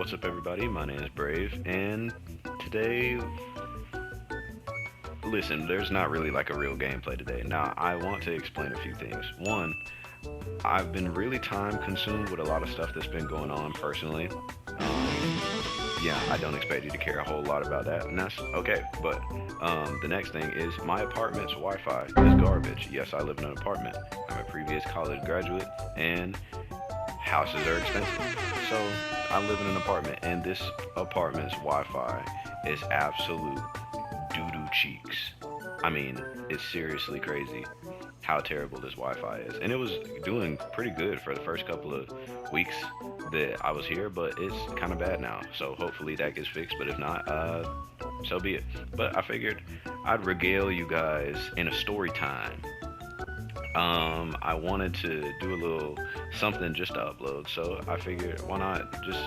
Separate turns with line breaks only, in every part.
What's up, everybody? My name is Brave, and today, listen, there's not really like a real gameplay today. Now, I want to explain a few things. One, I've been really time consumed with a lot of stuff that's been going on personally. Yeah, I don't expect you to care a whole lot about that, and that's okay. But the next thing is my apartment's Wi-Fi is garbage. Yes, I live in an apartment. I'm a previous college graduate, and houses are expensive. So I live in an apartment, and this apartment's Wi-Fi is absolute doo-doo cheeks. I mean, it's seriously crazy how terrible this Wi-Fi is. And it was doing pretty good for the first couple of weeks that I was here, but it's kind of bad now. So hopefully that gets fixed. But if not, so be it. But I figured I'd regale you guys in a story time. I wanted to do a little something just to upload, so I figured why not just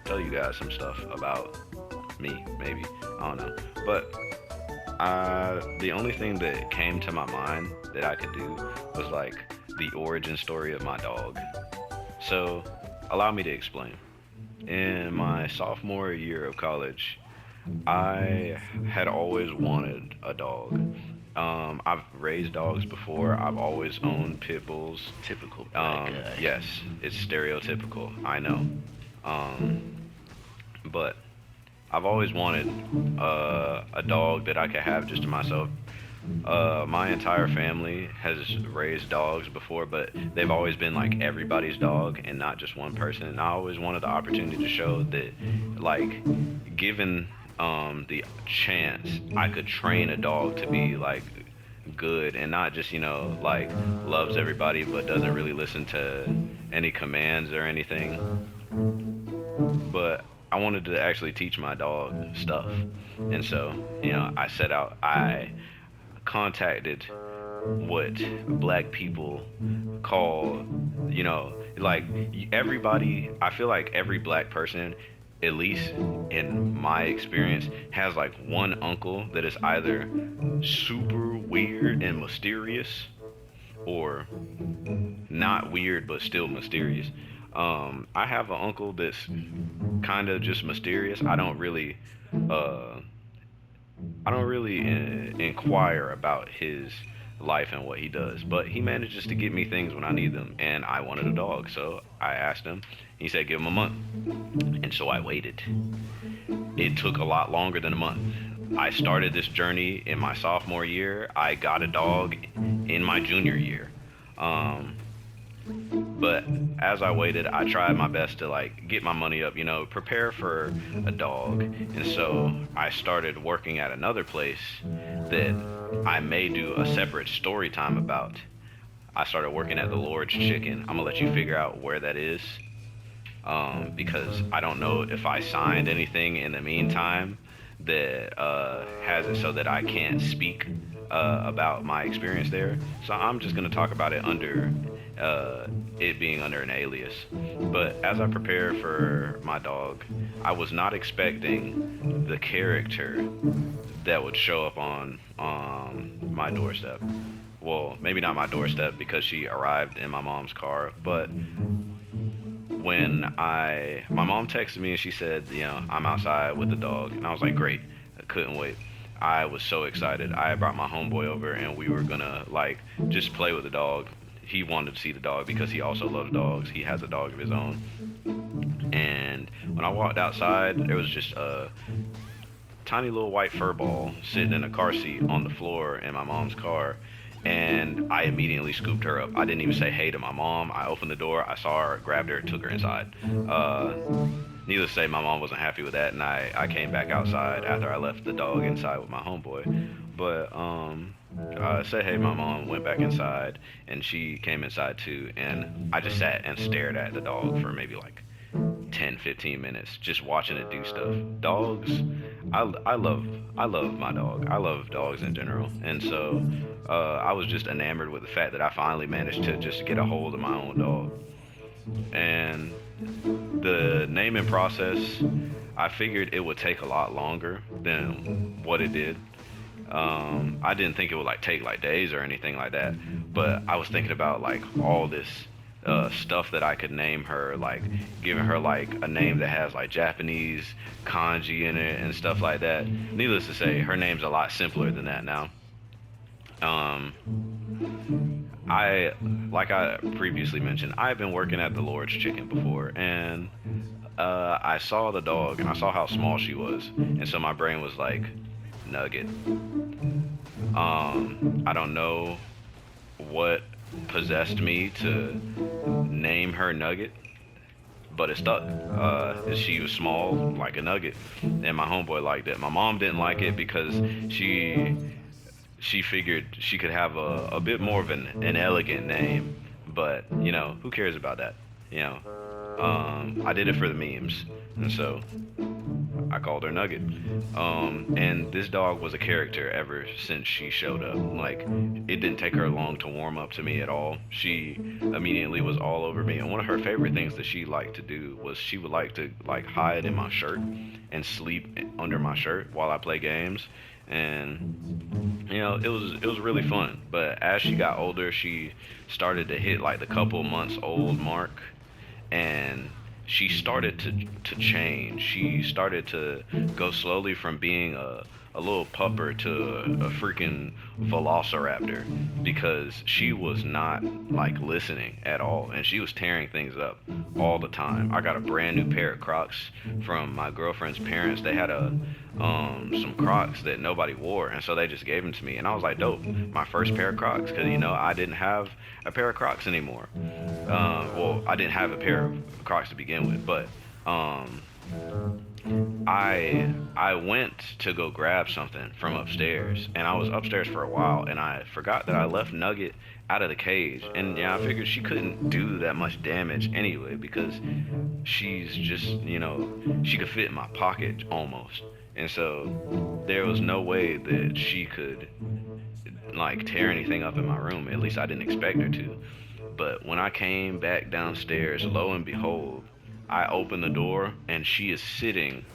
tell you guys some stuff about me, maybe. I don't know. But the only thing that came to my mind that I could do was like the origin story of my dog. So, allow me to explain. In my sophomore year of college, I had always wanted a dog. I've raised dogs before. I've always owned pit bulls.
Typical black guy.
Yes, it's stereotypical. I know. Um, but I've always wanted a dog that I could have just to myself. My entire family has raised dogs before, but they've always been like everybody's dog and not just one person. And I always wanted the opportunity to show that, like, given the chance, I could train a dog to be like good and not just like loves everybody but doesn't really listen to any commands or anything. But I wanted to actually teach my dog stuff, and so I set out. I contacted what black people call, like everybody. I feel like every black person, at least in my experience, has like one uncle that is either super weird and mysterious or not weird but still mysterious. I have an uncle that's kind of just mysterious. Uh, I don't really inquire about his life and what he does, but he manages to get me things when I need them, and I wanted a dog, so I asked him. He said give him a month, and so I waited. It took a lot longer than a month. I started this journey in my sophomore year. I got a dog in my junior year. But as I waited, I tried my best to like get my money up, prepare for a dog. And so I started working at another place that I may do a separate story time about. I started working at the Lord's Chicken. I'm gonna let you figure out where that is, because I don't know if I signed anything in the meantime that has it so that I can't speak about my experience there. So I'm just gonna talk about it under it being under an alias. But as I prepared for my dog, I was not expecting the character that would show up on my doorstep. Well, maybe not my doorstep because she arrived in my mom's car, but when my mom texted me and she said, I'm outside with the dog, and I was like, great, I couldn't wait. I was so excited. I brought my homeboy over and we were gonna like just play with the dog. He wanted to see the dog because he also loves dogs. He has a dog of his own. And when I walked outside, there was just a tiny little white fur ball sitting in a car seat on the floor in my mom's car. And I immediately scooped her up. I didn't even say hey to my mom. I opened the door, I saw her, grabbed her, took her inside. Needless to say, my mom wasn't happy with that, and I came back outside after I left the dog inside with my homeboy. But I said hey, my mom went back inside, and she came inside too, and I just sat and stared at the dog for maybe like 10, 15 minutes, just watching it do stuff. Dogs, I love my dog. I love dogs in general, and so I was just enamored with the fact that I finally managed to just get a hold of my own dog. And the naming process, I figured it would take a lot longer than what it did. I didn't think it would like take like days or anything like that, but I was thinking about like all this stuff that I could name her, like giving her like a name that has like Japanese kanji in it and stuff like that. Needless to say, her name's a lot simpler than that now. Um, I, like I previously mentioned, I've been working at the Lord's Chicken before, and I saw the dog and I saw how small she was, and so my brain was like, Nugget. I don't know what possessed me to name her Nugget, but it stuck. She was small, like a nugget, and my homeboy liked it. My mom didn't like it because she she figured she could have a bit more of an elegant name, but you know, who cares about that? You know, I did it for the memes, and so I called her Nugget. And this dog was a character ever since she showed up. Like, it didn't take her long to warm up to me at all. She immediately was all over me. And one of her favorite things that she liked to do was she would like to like hide in my shirt and sleep under my shirt while I play games. And you know, it was really fun. But as she got older, she started to hit like the couple months old mark, and she started to change. She started to go slowly from being a little pupper to a freaking velociraptor, because she was not like listening at all, and she was tearing things up all the time. I got a brand new pair of Crocs from my girlfriend's parents. They had a some Crocs that nobody wore, and so they just gave them to me, and I was like, dope, my first pair of Crocs, because you know, I didn't have a pair of Crocs anymore. Well, I didn't have a pair of Crocs to begin with, but I went to go grab something from upstairs, and I was upstairs for a while, and I forgot that I left Nugget out of the cage, and yeah, I figured she couldn't do that much damage anyway, because she's just, you know, she could fit in my pocket almost, and so there was no way that she could like tear anything up in my room. At least I didn't expect her to. But when I came back downstairs, lo and behold, I opened the door and she is sitting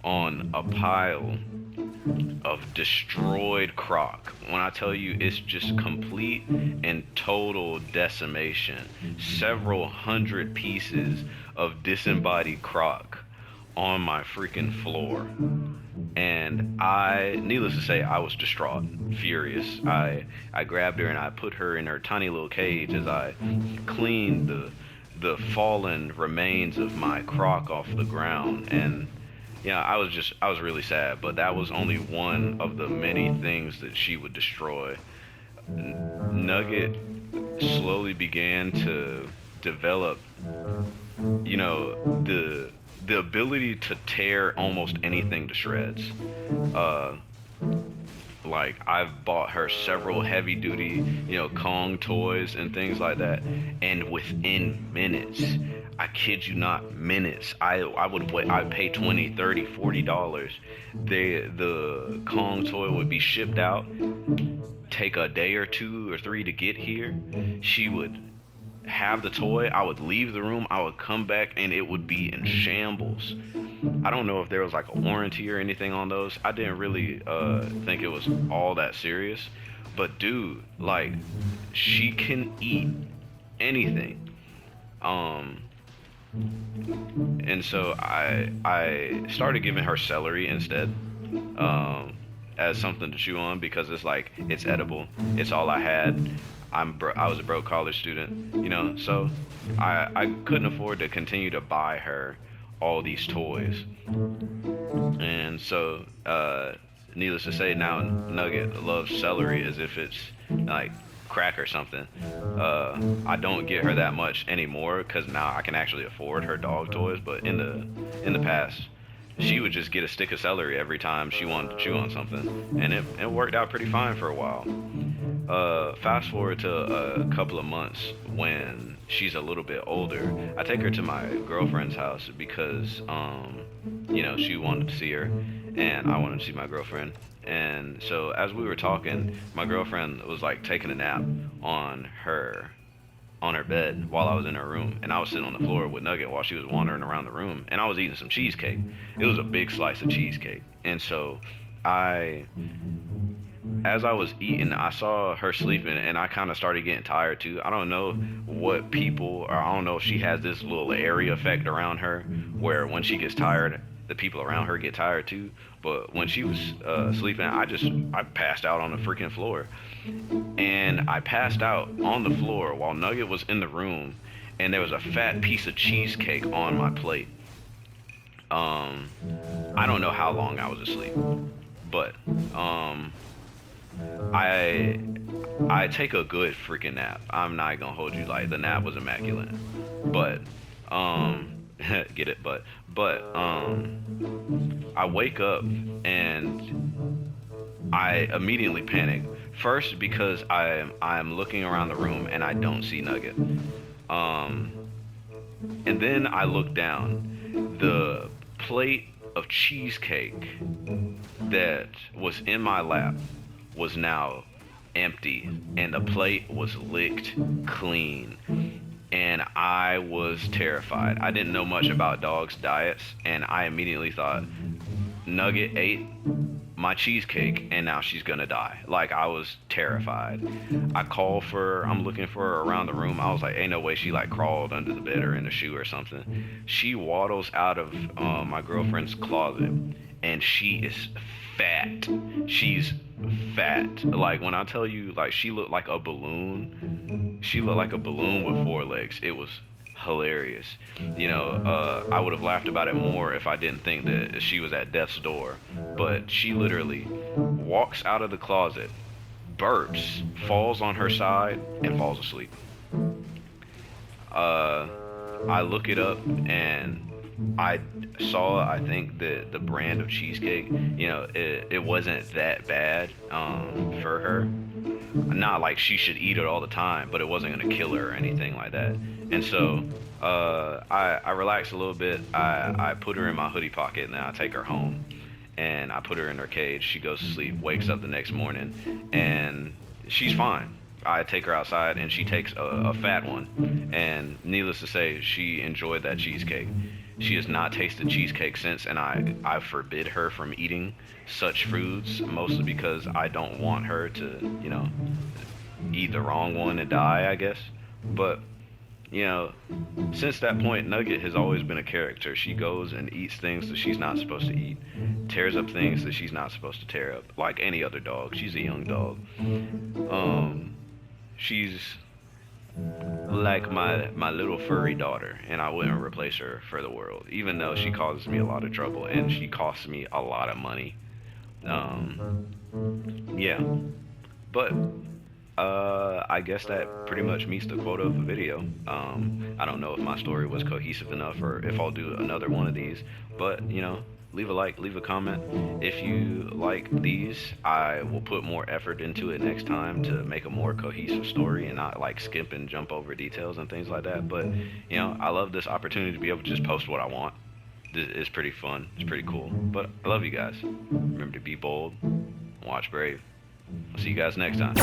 on a pile of destroyed Croc. When I tell you, it's just complete and total decimation. Several hundred pieces of disembodied Croc on my freaking floor. And needless to say, I was distraught, furious. I grabbed her and I put her in her tiny little cage as I cleaned the fallen remains of my Croc off the ground. And yeah, I was really sad, but that was only one of the many things that she would destroy. Nugget slowly began to develop, you know, the ability to tear almost anything to shreds. Like, I've bought her several heavy duty, you know, Kong toys and things like that, and within minutes, I kid you not, minutes, I would wait, I'd pay 20, 30, $40. The Kong toy would be shipped out, take a day or 2 or 3 to get here. She would have the toy, I would leave the room, I would come back, and it would be in shambles. I don't know if there was like a warranty or anything on those. I didn't really think it was all that serious. But dude, like, she can eat anything. And so I started giving her celery instead, as something to chew on, because it's like, it's edible. It's all I had. I was a broke college student, you know, so I couldn't afford to continue to buy her all these toys. And so, needless to say, now Nugget loves celery as if it's like crack or something. I don't get her that much anymore because now I can actually afford her dog toys, but in the past, she would just get a stick of celery every time she wanted to chew on something, and it worked out pretty fine for a while. Fast forward to a couple of months when she's a little bit older. I take her to my girlfriend's house because, you know, she wanted to see her, and I wanted to see my girlfriend. And so as we were talking, my girlfriend was like taking a nap on her bed while I was in her room, and I was sitting on the floor with Nugget while she was wandering around the room, and I was eating some cheesecake. It was a big slice of cheesecake, and so I as I was eating, I saw her sleeping, and I kind of started getting tired too. I don't know what people, or I don't know if she has this little area effect around her, where when she gets tired, the people around her get tired too. But when she was sleeping, I passed out on the freaking floor, and I passed out on the floor while Nugget was in the room, and there was a fat piece of cheesecake on my plate. Um, I don't know how long I was asleep, but um, I I take a good freaking nap. I'm not gonna hold you, like the nap was immaculate, but get it, but I wake up and I immediately panic. First because I'm looking around the room and I don't see Nugget. Um, and then I look down. The plate of cheesecake that was in my lap was now empty, and the plate was licked clean. And I was terrified. I didn't know much about dogs' diets, and I immediately thought, Nugget ate my cheesecake and now she's gonna die. Like, I was terrified. I'm looking for her around the room. I was like, ain't no way she like crawled under the bed or in the shoe or something. She waddles out of my girlfriend's closet, and she is fat. She's fat. Like, when I tell you, like, she looked like a balloon. She looked like a balloon with four legs. It was hilarious. I would have laughed about it more if I didn't think that she was at death's door. But she literally walks out of the closet, burps, falls on her side, and falls asleep. I look it up, and I I think the brand of cheesecake, it wasn't that bad for her. Not like she should eat it all the time, but it wasn't gonna kill her or anything like that. And so I relax a little bit. I put her in my hoodie pocket, and then I take her home, and I put her in her cage. She goes to sleep, wakes up the next morning, and she's fine. I take her outside, and she takes a fat one, and needless to say, she enjoyed that cheesecake. She has not tasted cheesecake since, and I forbid her from eating such foods, mostly because I don't want her to, eat the wrong one and die, I guess. But, since that point, Nugget has always been a character. She goes and eats things that she's not supposed to eat, tears up things that she's not supposed to tear up, like any other dog. She's a young dog. She's like my little furry daughter, and I wouldn't replace her for the world, even though she causes me a lot of trouble and she costs me a lot of money. Yeah, but I guess that pretty much meets the quota of the video. I don't know if my story was cohesive enough or if I'll do another one of these, but leave a like, leave a comment. If you like these, I will put more effort into it next time to make a more cohesive story and not like skip and jump over details and things like that. But I love this opportunity to be able to just post what I want. It's pretty fun. It's pretty cool. But I love you guys. Remember to be bold, watch brave. I'll see you guys next time.